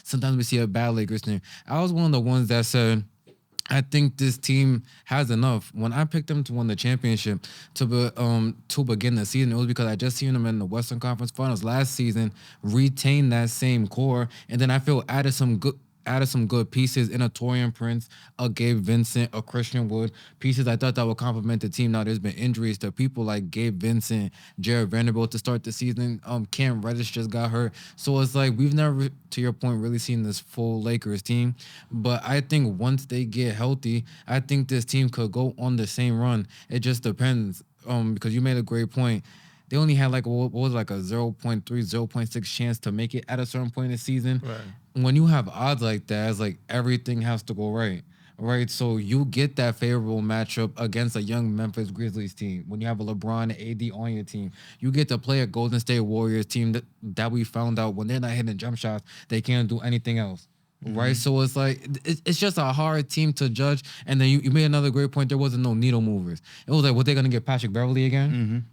Sometimes we see a bad Lakers team. I was one of the ones that said, I think this team has enough. When I picked them to win the championship to begin the season, it was because I just seen them in the Western Conference Finals last season, retain that same core, and then I feel added some good pieces in a Torian Prince, a Gabe Vincent, a Christian Wood, pieces I thought that would complement the team. Now there's been injuries to people like Gabe Vincent, Jared Vanderbilt to start the season. Cam Reddish just got hurt, so it's like we've never, to your point, really seen this full Lakers team. But I think once they get healthy, I think this team could go on the same run. It just depends. Because you made a great point. They only had like what was like a 0.3, 0.6 chance to make it at a certain point in the season. Right. When you have odds like that, it's like everything has to go right. Right. So you get that favorable matchup against a young Memphis Grizzlies team. When you have a LeBron and AD on your team, you get to play a Golden State Warriors team that we found out when they're not hitting jump shots, they can't do anything else. Right. So it's like it's just a hard team to judge. And then you made another great point. There wasn't no needle movers. It was like, what, they gonna get Patrick Beverly again?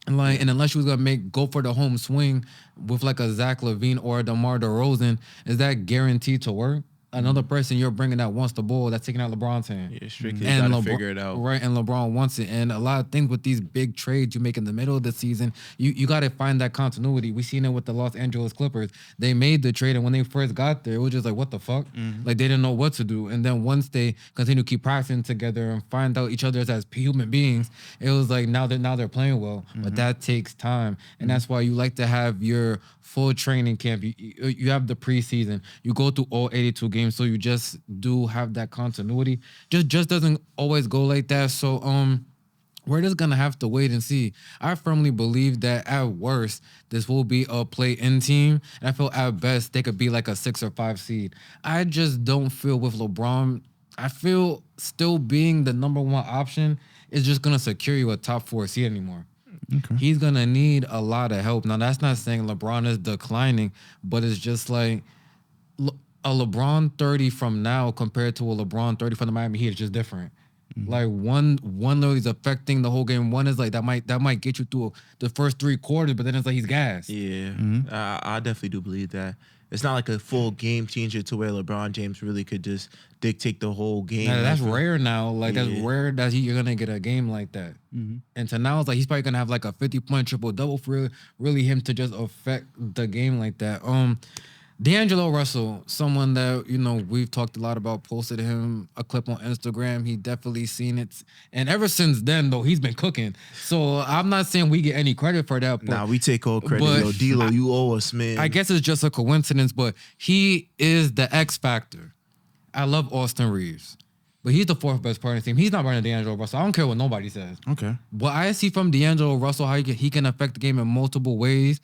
And like, and unless you was gonna go for the home swing with like a Zach LaVine or a DeMar DeRozan, is that guaranteed to work? Another person you're bringing that wants the ball, that's taking out LeBron's hand. Yeah, strictly gotta figure it out. Right, and LeBron wants it. And a lot of things with these big trades you make in the middle of the season, you got to find that continuity. We seen it with the Los Angeles Clippers. They made the trade, and when they first got there, it was just like, what the fuck? Like, they didn't know what to do. And then once they continue to keep practicing together and find out each other as human beings, it was like now they're playing well. But that takes time. And that's why you like to have your full training camp. You have the preseason. You go through all 82 games, so you just do have that continuity. Just doesn't always go like that. So we're just gonna have to wait and see. I firmly believe that at worst, this will be a play-in team, and I feel at best they could be like a 6 or 5 seed. I just don't feel with LeBron. I feel still being the number one option is just gonna secure you a top 4 seed anymore. Okay. He's gonna need a lot of help. Now that's not saying LeBron is declining, but it's just like a LeBron 30 from now compared to a LeBron 30 from the Miami Heat is just different. Like one literally is affecting the whole game. One is like that might get you through the first 3 quarters, but then it's like he's gassed. Yeah, I definitely do believe that. It's not like a full game changer to where LeBron James really could just dictate the whole game. Now, that's rare now. Like that's rare that you're gonna get a game like that. And so now it's like he's probably gonna have like a 50-point triple-double for really him to just affect the game like that. D'Angelo Russell, someone that, we've talked a lot about, posted him a clip on Instagram. He definitely seen it. And ever since then, though, he's been cooking. So I'm not saying we get any credit for that. Nah, we take all credit. Yo, D-Lo, you owe us, man. I guess it's just a coincidence, but he is the X factor. I love Austin Reeves, but he's the 4th best player on the team. He's not running D'Angelo Russell. I don't care what nobody says. Okay. But I see from D'Angelo Russell how he can affect the game in multiple ways.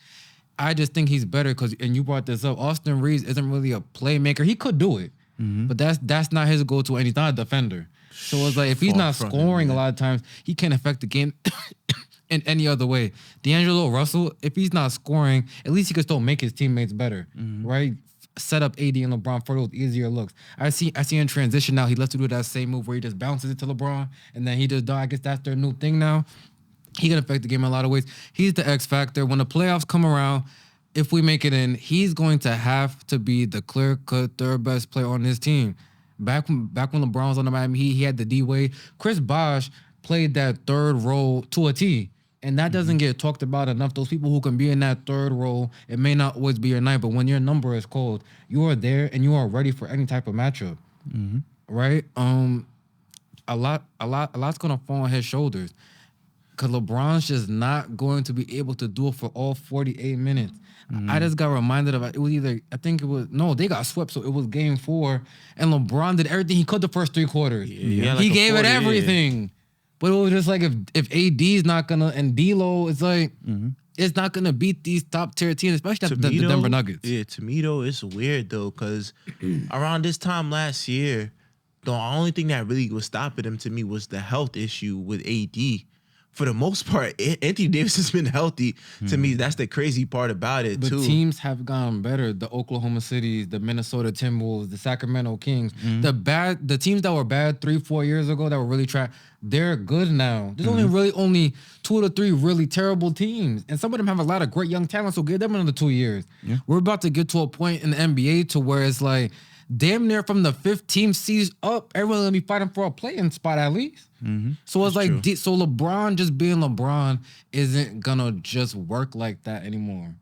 I just think he's better because, and you brought this up, Austin Reeves isn't really a playmaker. He could do it, but that's not his go-to, and he's not a defender. So it's like if he's not scoring a lot of times, he can't affect the game in any other way. D'Angelo Russell, if he's not scoring, at least he can still make his teammates better, right? Set up AD and LeBron for those easier looks. I see in transition now, he lets you do that same move where he just bounces it to LeBron, and then he just done. I guess that's their new thing now. He can affect the game in a lot of ways. He's the X factor. When the playoffs come around, if we make it in, he's going to have to be the clear-cut 3rd best player on his team. Back when LeBron was on the Miami Heat, he had the D-Wade. Chris Bosh played that 3rd role to a T, and that doesn't get talked about enough. Those people who can be in that 3rd role, it may not always be your night, but when your number is called, you are there and you are ready for any type of matchup, right? A lot's gonna fall on his shoulders. Because LeBron's just not going to be able to do it for all 48 minutes. I just got reminded of it. It was they got swept, so it was game 4, and LeBron did everything he could the first 3 quarters. Yeah, he gave it everything. But it was just like if AD's not gonna, and D'Lo, it's like it's not gonna beat these top tier teams, especially the Denver Nuggets. Yeah, to me though, it's weird though, because around this time last year, the only thing that really was stopping him to me was the health issue with AD. for the most part, Anthony Davis has been healthy. To me, that's the crazy part about it, But too. teams have gotten better. The Oklahoma Cities, the Minnesota Timberwolves, the Sacramento Kings. The teams that were bad 3-4 years ago that were really trash, they're good now. There's only 2 to 3 really terrible teams. And some of them have a lot of great young talent, so give them another 2 years. Yeah. We're about to get to a point in the NBA to where it's like damn near from the 15th seed up, everyone's gonna be fighting for a play-in spot at least. So it's like, so LeBron just being LeBron isn't gonna just work like that anymore.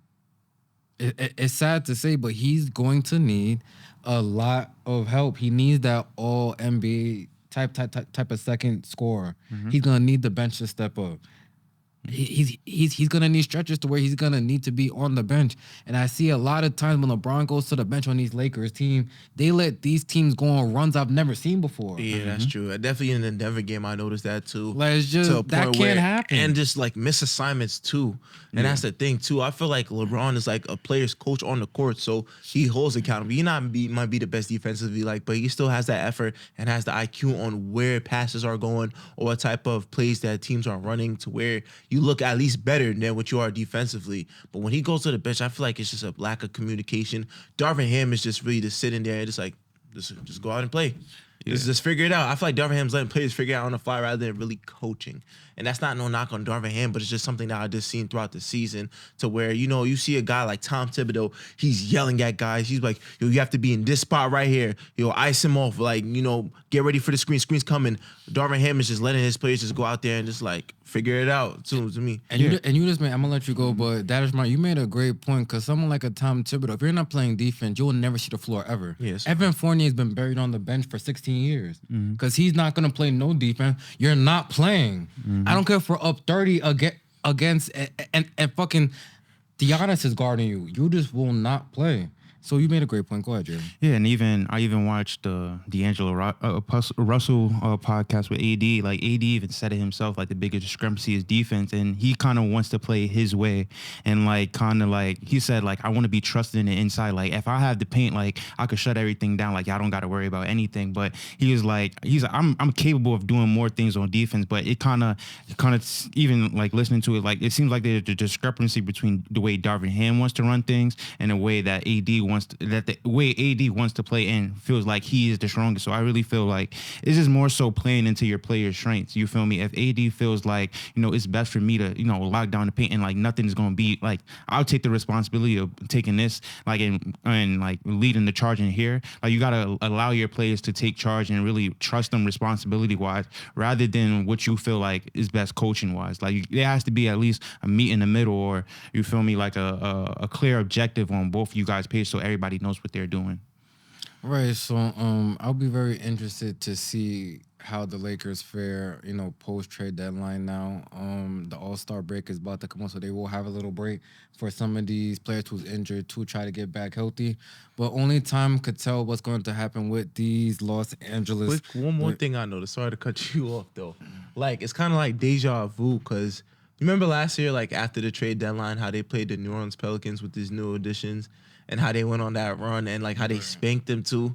It's sad to say, but he's going to need a lot of help. He needs that all NBA type of second scorer. He's gonna need the bench to step up. He's gonna need stretches to where he's gonna need to be on the bench. And I see a lot of times when LeBron goes to the bench on these Lakers team, they let these teams go on runs I've never seen before. Yeah, that's true. Definitely in the Denver game, I noticed that too. Like it's just To a that point can't happen. And just like miss assignments too. And that's the thing too. I feel like LeBron is like a player's coach on the court, so he holds accountable. He might be the best defensively, but he still has that effort and has the IQ on where passes are going or what type of plays that teams are running to where you look at least better than what you are defensively. But when he goes to the bench, I feel like it's just a lack of communication. Darvin Ham is just really just sitting there and just like just go out and play. Just figure it out. I feel like Darvin Ham's letting players figure it out on the fly rather than really coaching. And that's not no knock on Darvin Ham, but it's just something that I just seen throughout the season to where, you see a guy like Tom Thibodeau, he's yelling at guys. He's like, yo, you have to be in this spot right here. Ice him off. Like, get ready for the screen. Screen's coming. Darvin Ham is just letting his players just go out there and just like figure it out to me. And you just made, I'm gonna let you go, but that is you made a great point because someone like a Tom Thibodeau, if you're not playing defense, you'll never see the floor ever. Yes. Evan Fournier's been buried on the bench for 16 years because he's not gonna play no defense. You're not playing. I don't care if we're up 30 against and fucking Giannis is guarding you. You just will not play. So you made a great point. Go ahead, Jerry. Yeah, and I even watched the D'Angelo Russell podcast with AD. Like AD even said it himself. Like the biggest discrepancy is defense, and he kind of wants to play his way. And like kind of like he said, like I want to be trusted in the inside. Like if I have the paint, like I could shut everything down. Like I don't got to worry about anything. But he's like I'm capable of doing more things on defense. But it kind of even like listening to it, like it seems like there's a discrepancy between the way Darvin Ham wants to run things and the way that AD wants. The way AD wants to play and feels like he is the strongest. So I really feel like it's just more so playing into your player's strengths. You feel me? If AD feels like, it's best for me to, lock down the paint and like nothing's going to be like, I'll take the responsibility of taking this like and like leading the charge in here. Like you got to allow your players to take charge and really trust them responsibility wise rather than what you feel like is best coaching wise. Like there has to be at least a meet in the middle or you feel me? Like a clear objective on both of you guys' page so everybody knows what they're doing. Right. So I'll be very interested to see how the Lakers fare, post trade deadline now. The All-Star break is about to come on, so they will have a little break for some of these players who's injured to try to get back healthy. But only time could tell what's going to happen with these Los Angeles. One more thing I noticed. Sorry to cut you off though. Like it's kind of like deja vu because you remember last year, like after the trade deadline, how they played the New Orleans Pelicans with these new additions. And how they went on that run and like how they spanked them too.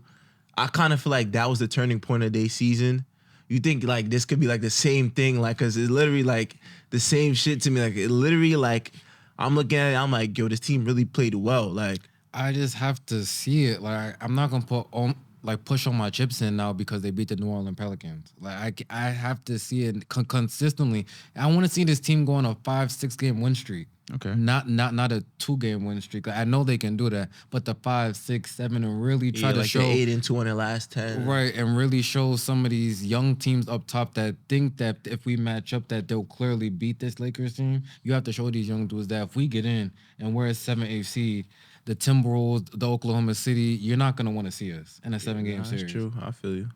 I kind of feel like that was the turning point of their season. You think like this could be like the same thing, like because it's literally like the same shit to me. Like it literally like I'm looking at it, I'm like, yo, this team really played well. Like I just have to see it. Like I'm not gonna push on my chips in now because they beat the New Orleans Pelicans. Like I have to see it consistently. I want to see this team go on a 5-6 game win streak. Okay. Not a 2-game win streak. Like, I know they can do that, but the 5, 6, 7 and really try to like show the 8-2 in the last 10. Right, and really show some of these young teams up top that think that if we match up that they'll clearly beat this Lakers team. You have to show these young dudes that if we get in and we're a 7-8 seed, the Timberwolves, the Oklahoma City, you're not gonna want to see us in a 7-game series. That's true. I feel you.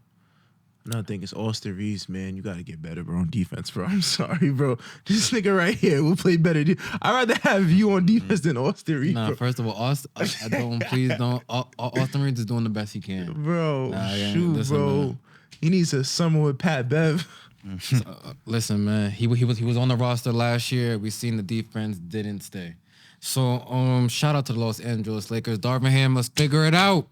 Another thing is Austin Reeves, man. You got to get better, bro, on defense, bro. I'm sorry, bro. This nigga right here will play better. I'd rather have you on defense than Austin Reeves, Nah, bro. first of all, please don't. Austin Reeves is doing the best he can. Bro, bro. He needs a summer with Pat Bev. Listen, man. He was on the roster last year. We seen the defense didn't stay. So, shout out to the Los Angeles Lakers. Darvin Ham, let's figure it out.